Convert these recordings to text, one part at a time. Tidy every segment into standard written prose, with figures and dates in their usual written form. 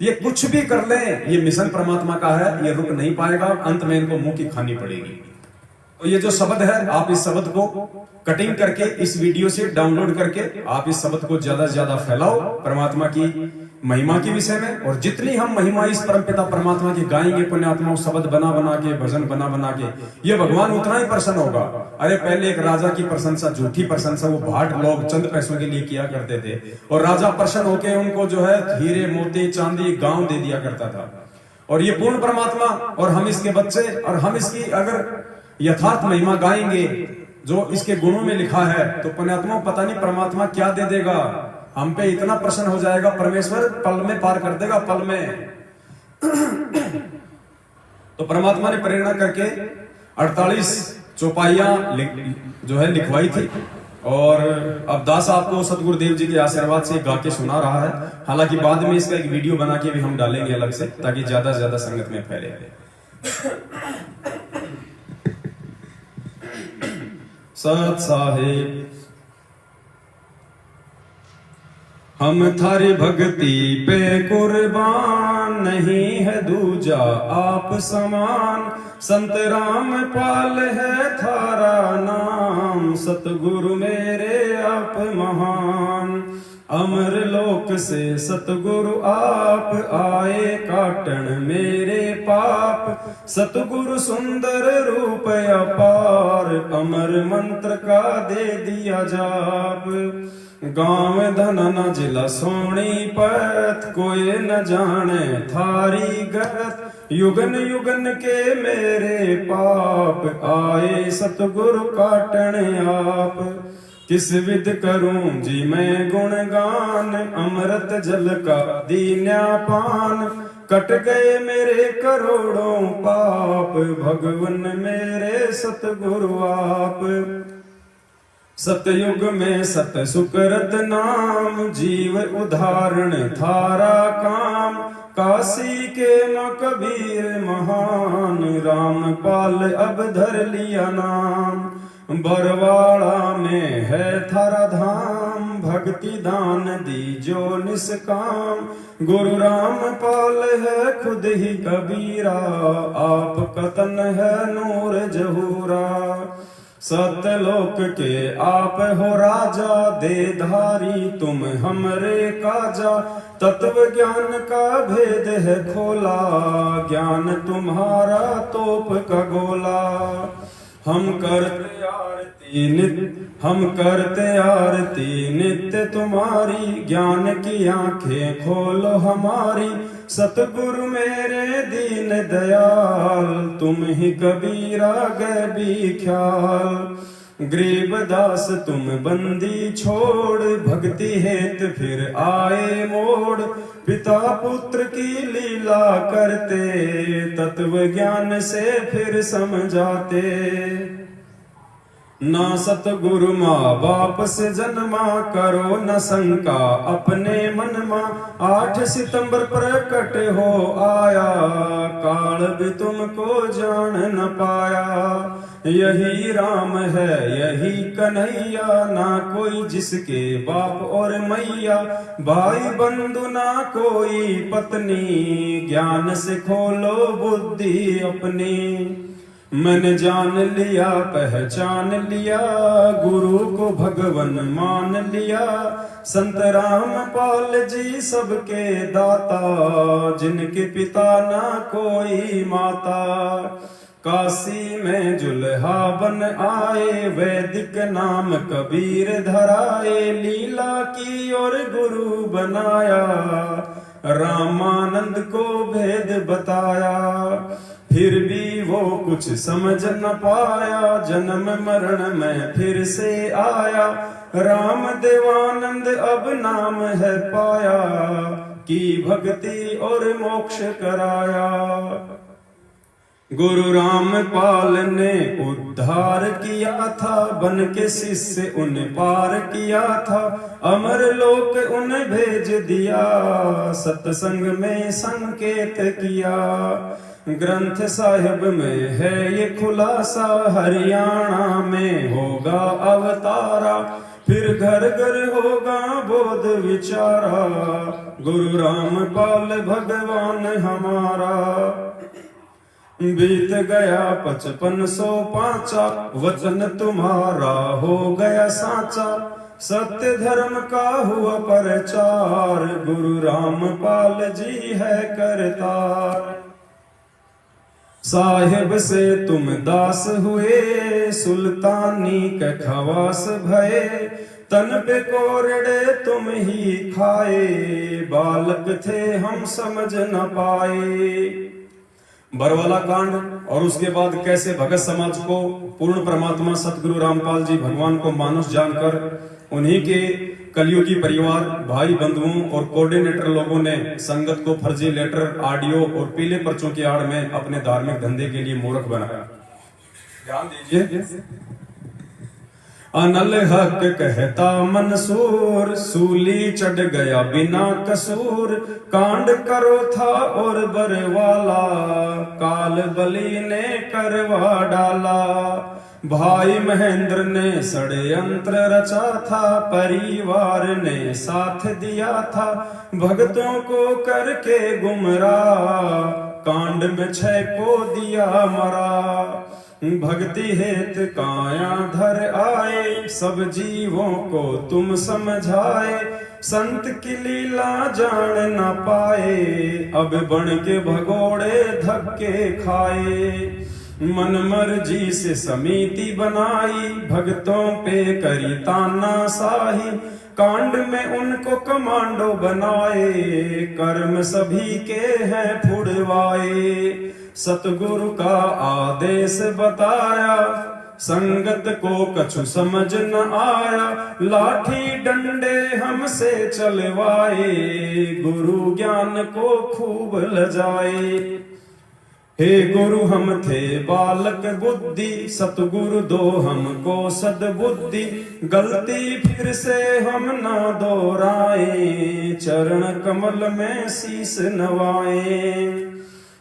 ये कुछ भी कर ले, ये मिशन परमात्मा का है, ये रुक नहीं पाएगा, अंत में इनको मुंह की खानी पड़ेगी। तो ये जो शब्द है, आप इस शब्द को कटिंग करके इस वीडियो से डाउनलोड करके आप इस शब्द को ज्यादा से ज्यादा फैलाओ परमात्मा की महिमा के विषय में। और जितनी हम महिमा इस परमपिता परमात्मा की गाएंगे पुण्यात्मा, शब्द बना बना के, भजन बना बना के, ये भगवान उतना ही प्रसन्न होगा। अरे पहले एक राजा की प्रशंसा, झूठी प्रशंसा, वो भाट लोग चंद पैसों के लिए किया करते थे, और राजा प्रसन्न होकर उनको जो है हीरे मोती चांदी गांव दे दिया करता था। और ये पूर्ण परमात्मा और हम इसके बच्चे, और हम इसकी अगर यथार्थ महिमा गाएंगे जो इसके गुणों में लिखा है, तो पुण्यात्मा पता नहीं परमात्मा क्या दे देगा, हम पे इतना प्रसन्न हो जाएगा, परमेश्वर पल में पार कर देगा, पल में। तो परमात्मा ने प्रेरणा करके 48 चौपाइयां जो है लिखवाई थी, और अब दास आपको सतगुरुदेव जी के आशीर्वाद से गा के सुना रहा है। हालांकि बाद में इसका एक वीडियो बना के भी हम डालेंगे अलग से, ताकि ज्यादा से ज्यादा संगत में फैले। सत साहेब हम थारी भक्ति पे कुर्बान, नहीं है दूजा आप समान। संत राम पाल है थारा नाम, सतगुरु मेरे आप महान। अमर लोक से सतगुरु आप आए, काटन मेरे पाप। सतगुरु सुंदर रूप अपार, अमर मंत्र का दे दिया जाप। गांव धनना जिला सोनीपत, कोई न जाने थारी गत। युगन युगन के मेरे पाप, आए सतगुरु काटन आप। किस विध करूं जी मैं गुणगान, अमृत जल का दीन्या पान। कट गए मेरे करोड़ों पाप, भगवन मेरे सतगुरु आप। सतयुग में सत सुकृत नाम, जीव उदाहरण थारा काम। काशी के मां कबीर महान, रामपाल अब धर लिया नाम। बरवाड़ा में है थारा धाम, भक्ति दान दीजो निष्काम। गुरु रामपाल है खुद ही कबीरा, आप कतन है नूर जहूरा। सतलोक के आप हो राजा, दे धारी तुम हमरे काजा। तत्व ज्ञान का भेद है खोला, ज्ञान तुम्हारा तोप का गोला। हम करते आरती नित्य तुम्हारी, ज्ञान की आंखें खोलो हमारी। सतगुरु मेरे दीन दयाल, तुम ही कबीरा गए भी ख्याल। गरीब दास तुम बंदी छोड़, भक्ति हेत फिर आए मोड़। पिता पुत्र की लीला करते, तत्व ज्ञान से फिर समझाते। ना सतगुरु माँ बाप से जन्मा, करो न शंका अपने मन मा। 8 सितंबर प्रकट हो आया, काल भी तुमको जान न पाया। यही राम है यही कन्हैया, ना कोई जिसके बाप और मैया। भाई बंधु ना कोई पत्नी, ज्ञान से खोलो बुद्धि अपनी। मैंने जान लिया पहचान लिया, गुरु को भगवन मान लिया। संत रामपाल जी सबके दाता, जिनके पिता ना कोई माता। काशी में जुल्हा बन आए, वैदिक नाम कबीर धराए। लीला की और गुरु बनाया, रामानंद को भेद बताया। फिर भी वो कुछ समझ न पाया, जन्म मरण में फिर से आया। राम देवानंद अब नाम है पाया, की भक्ति और मोक्ष कराया। गुरु रामपाल ने उद्धार किया था, बन के शिष्य उन पार किया था। अमर लोक उन भेज दिया, सत्संग में संकेत किया। ग्रंथ साहिब में है ये खुलासा, हरियाणा में होगा अवतारा। फिर घर घर होगा बोध विचारा, गुरु रामपाल भगवान हमारा। बीत गया 5505, वचन तुम्हारा हो गया साचा, सत्य धर्म का हुआ प्रचार, गुरु रामपाल जी है करतार। साहिब से तुम दास हुए, सुल्तानी के खवास भये, तन पे कोरड़े तुम ही खाए, बालक थे हम समझ न पाए। बरवाला कांड और उसके बाद कैसे भगत समाज को पूर्ण परमात्मा सतगुरु रामपाल जी भगवान को मानुष जानकर उन्हीं के कलयुगी परिवार भाई बंधुओं और कोऑर्डिनेटर लोगों ने संगत को फर्जी लेटर, ऑडियो और पीले पर्चों की आड़ में अपने धार्मिक धंधे के लिए मूर्ख बनाया। ध्यान दीजिए। अनल हक कहता मंसूर, सूली चढ़ गया बिना कसूर, कांड करो था और बरवाला, काल बली ने करवा डाला। भाई महेंद्र ने षड्यंत्र रचा था, परिवार ने साथ दिया था, भक्तों को करके गुमराह, कांड में 6 को दिया मरा। भक्ति हेत काया धर आए, सब जीवों को तुम समझाए, संत की लीला जान न पाए, अब बन के भगोड़े धक्के खाए। मन मर्जी से समिति बनाई, भक्तों पे करी तानाशाही, कांड में उनको कमांडो बनाए, कर्म सभी के हैं फुड़वाए। सतगुरु का आदेश बताया, संगत को कछु समझ न आया, लाठी डंडे हमसे चलवाए, गुरु ज्ञान को खूब लजाए। हे गुरु हम थे बालक बुद्धि, सतगुरु दो हमको सद्बुद्धि, गलती फिर से हम ना दोहराए, चरण कमल में शीश नवाए।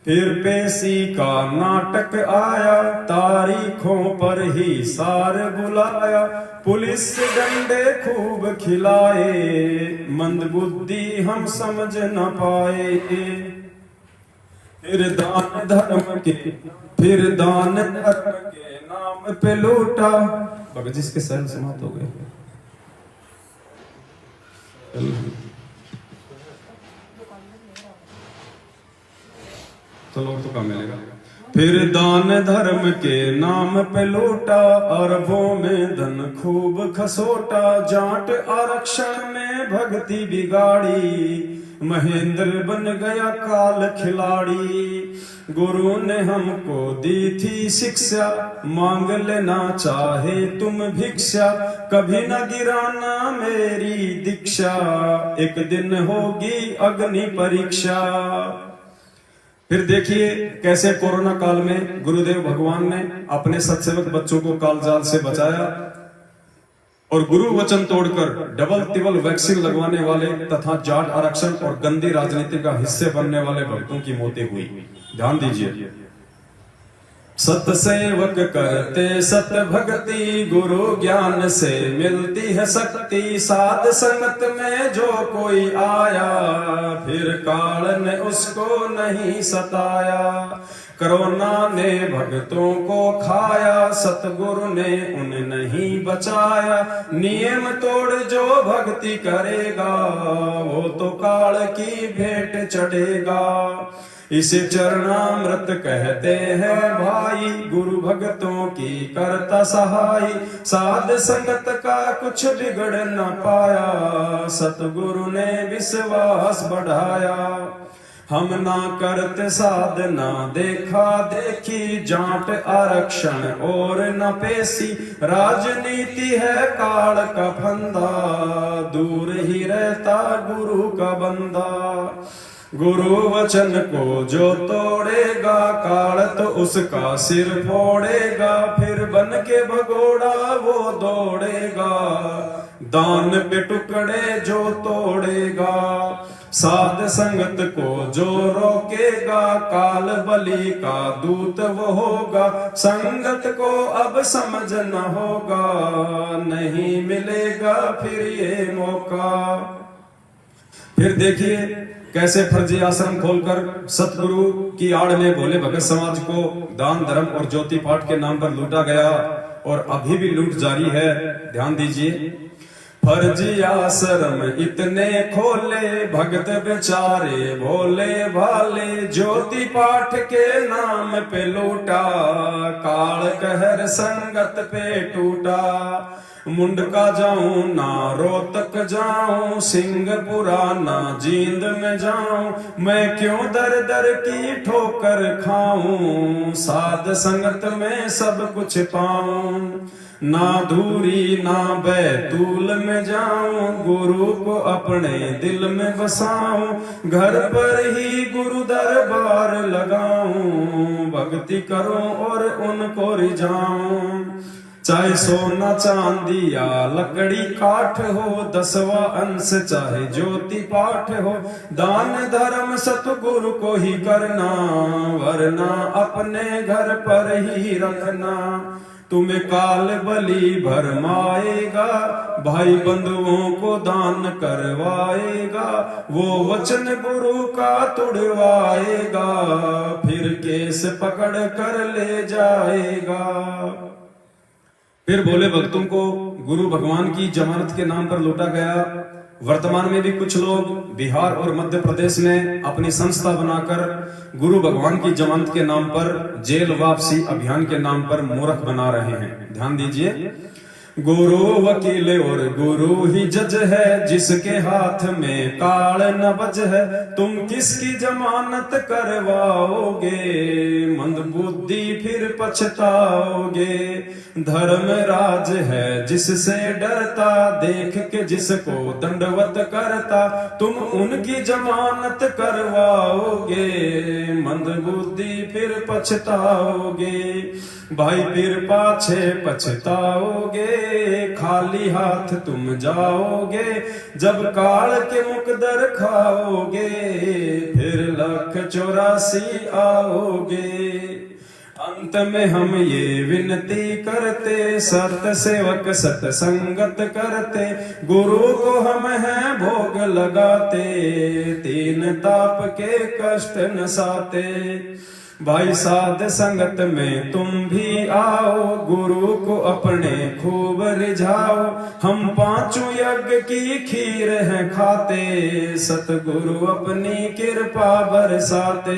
फिर पेशी का नाटक आया, तारीखों पर ही सार बुलाया, पुलिस डंडे खूब खिलाए, मंदबुद्धि हम समझ न पाए। फिर दान धर्म के नाम पे लूटा। भगत जी इसके शरण समाप्त हो गए। चलो तो कम मिलेगा। फिर दान धर्म के नाम पे लूटा, अरबों में धन खूब खसोटा, जाट आरक्षण में भक्ति बिगाड़ी, महेंद्र बन गया काल खिलाड़ी। गुरु ने हमको दी थी शिक्षा, मांग लेना चाहे तुम भिक्षा, कभी न गिराना मेरी दीक्षा, एक दिन होगी अग्नि परीक्षा। फिर देखिए कैसे कोरोना काल में गुरुदेव भगवान ने अपने सत्सेवक बच्चों को कालजाल से बचाया और गुरु वचन तोड़कर डबल तिबल वैक्सीन लगवाने वाले तथा जाट आरक्षण और गंदी राजनीति का हिस्से बनने वाले भक्तों की मौतें हुई। ध्यान दीजिए। सतसेवक करते सत भक्ति, गुरु ज्ञान से मिलती है शक्ति, साध संगत में जो कोई आया, फिर काल ने उसको नहीं सताया। कोरोना ने भक्तों को खाया, सतगुरु ने उन्हें नहीं बचाया, नियम तोड़ जो भक्ति करेगा, वो तो काल की भेंट चढ़ेगा। इसे चरणामृत कहते हैं भाई, गुरु भक्तों की करता सहाय, साध संगत का कुछ बिगड़ न पाया, सतगुरु ने विश्वास बढ़ाया। हम ना करते साधना देखा देखी, जाट आरक्षण और न पेशी, राजनीति है काल का फंदा, दूर ही रहता गुरु का बंदा। गुरु वचन को जो तोड़ेगा, काल तो उसका सिर फोड़ेगा, फिर बन के भगोड़ा वो दौड़ेगा, दान पे टुकड़े जो तोड़ेगा। साध संगत को जो रोकेगा, काल बलि का दूत वो होगा। संगत को अब समझ न होगा, नहीं मिलेगा फिर ये मौका। फिर देखिए कैसे फर्जी आश्रम खोलकर सतगुरु की आड़ में भोले भगत समाज को दान धर्म और ज्योति पाठ के नाम पर लूटा गया और अभी भी लूट जारी है। ध्यान दीजिए, फर्जी आश्रम इतने खोले, भगत बेचारे भोले भाले, ज्योति पाठ के नाम पे लूटा, काल कहर संगत पे टूटा। मुंडका जाऊं ना रोहतक जाऊं, सिंहपुरा ना जींद में जाऊं, मैं क्यों दर दर की ठोकर खाऊं, साध संगत में सब कुछ पाऊं। ना धूरी ना बैतूल में जाऊं, गुरु को अपने दिल में बसाऊं, घर पर ही गुरु दरबार लगाऊं, भक्ति करूं और उनको रिझाऊं। चाहे सोना चांदी या लकड़ी काठ हो, 10वां अंश चाहे ज्योति पाठ हो, दान धर्म सतगुरु को ही करना, वरना अपने घर पर ही रखना। तुम्हें काल बलि भरमाएगा, भाई बंधुओं को दान करवाएगा, वो वचन गुरु का तुड़वाएगा, फिर केस पकड़ कर ले जाएगा। फिर भोले भक्तों को गुरु भगवान की जमानत के नाम पर लूटा गया। वर्तमान में भी कुछ लोग बिहार और मध्य प्रदेश में अपनी संस्था बनाकर गुरु भगवान की जमानत के नाम पर जेल वापसी अभियान के नाम पर मूर्ख बना रहे हैं। ध्यान दीजिए, गुरु वकील और गुरु ही जज है, जिसके हाथ में काल न बज है, तुम किसकी जमानत करवाओगे, मंद बुद्धि फिर पछताओगे। धर्मराज है जिससे डरता, देख के जिसको दंडवत करता, तुम उनकी जमानत करवाओगे, मंद बुद्धि फिर पछताओगे। भाई फिर पाछे पछताओगे, खाली हाथ तुम जाओगे, जब काल के मुकदर खाओगे, फिर 1,84 आओगे। अंत में हम ये विनती करते, सत सेवक सत्संगत करते, गुरु को हम हैं भोग लगाते, 3 ताप के कष्ट नसाते। भाई साध संगत में तुम भी आओ, गुरु को अपने खूब रिझाओ, हम 5 यज्ञ की खीर है खाते, सतगुरु अपनी कृपा बरसाते।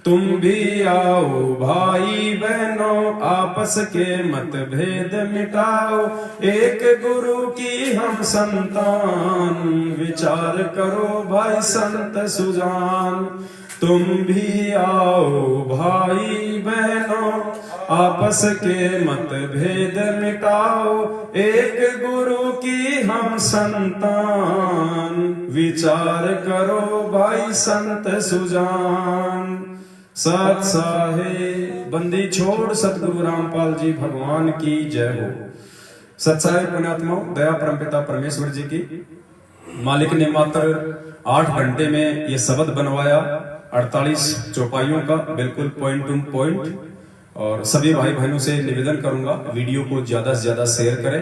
तुम भी आओ भाई बहनों, आपस के मतभेद मिटाओ, एक गुरु की हम संतान, विचार करो भाई संत सुजान। तुम भी आओ भाई बहनों, आपस के मतभेद मिटाओ, एक गुरु की हम संतान, विचार करो भाई संत सुजान। सत साहेब बंदी छोड़ सतगुरु रामपाल जी भगवान की जय हो। सत्साई पुण्यात्माओं, दया परमपिता परमेश्वर जी की। मालिक ने मात्र 8 घंटे में ये शब्द बनवाया, 48 चौपाइयों का, बिल्कुल पॉइंट टू पॉइंट। और सभी भाई बहनों से निवेदन करूंगा वीडियो को ज्यादा से ज्यादा शेयर करें।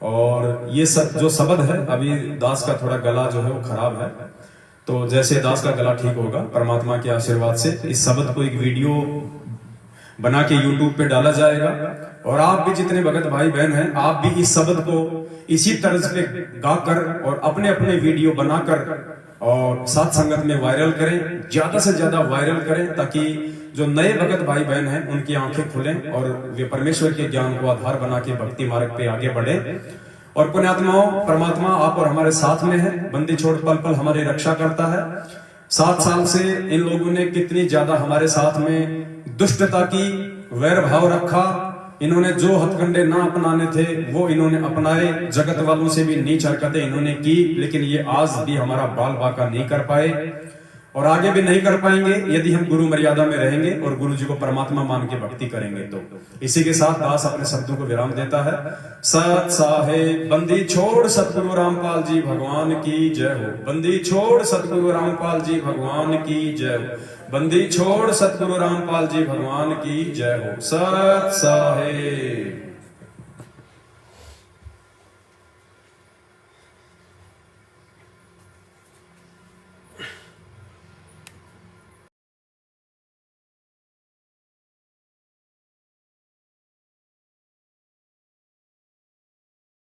और ये सब जो शब्द है, अभी दास का थोड़ा गला जो है वो खराब है, तो जैसे दास का गला ठीक होगा परमात्मा के आशीर्वाद से इस शब्द को एक वीडियो बना के यूट्यूब पे डाला जाएगा। और आप भी जितने भगत भाई बहन हैं, आप भी इस शब्द को इसी तर्ज पे गाकर और अपने अपने वीडियो बनाकर और साथ संगत में वायरल करें, ज्यादा से ज्यादा वायरल करें, ताकि जो नए भगत भाई बहन हैं उनकी आंखें खुलें और वे परमेश्वर के ज्ञान को आधार बना के भक्ति मार्ग पे आगे बढ़े। और पुण्यात्माओं, परमात्मा आप और हमारे साथ में है, बंदी छोड़ पल पल हमारी रक्षा करता है। 7 साल से इन लोगों ने कितनी ज्यादा हमारे साथ में दुष्टता की, वैर भाव रखा। इन्होंने जो हथकंडे ना अपनाने थे वो इन्होंने अपनाए, जगत वालों से भी नीच हरकतें इन्होंने की, लेकिन ये आज भी हमारा बाल बाका नहीं कर पाए। और आगे भी नहीं कर पाएंगे यदि हम गुरु मर्यादा में रहेंगे और गुरु जी को परमात्मा मान के भक्ति करेंगे। तो इसी के साथ दास अपने शब्दों को विराम देता है। सत साहेब बंदी छोड़ सतगुरु रामपाल जी भगवान की जय हो। बंदी छोड़ सतगुरु रामपाल जी भगवान की जय हो। बंदी छोड़ सतगुरु रामपाल जी भगवान की जय हो। सत साहेब।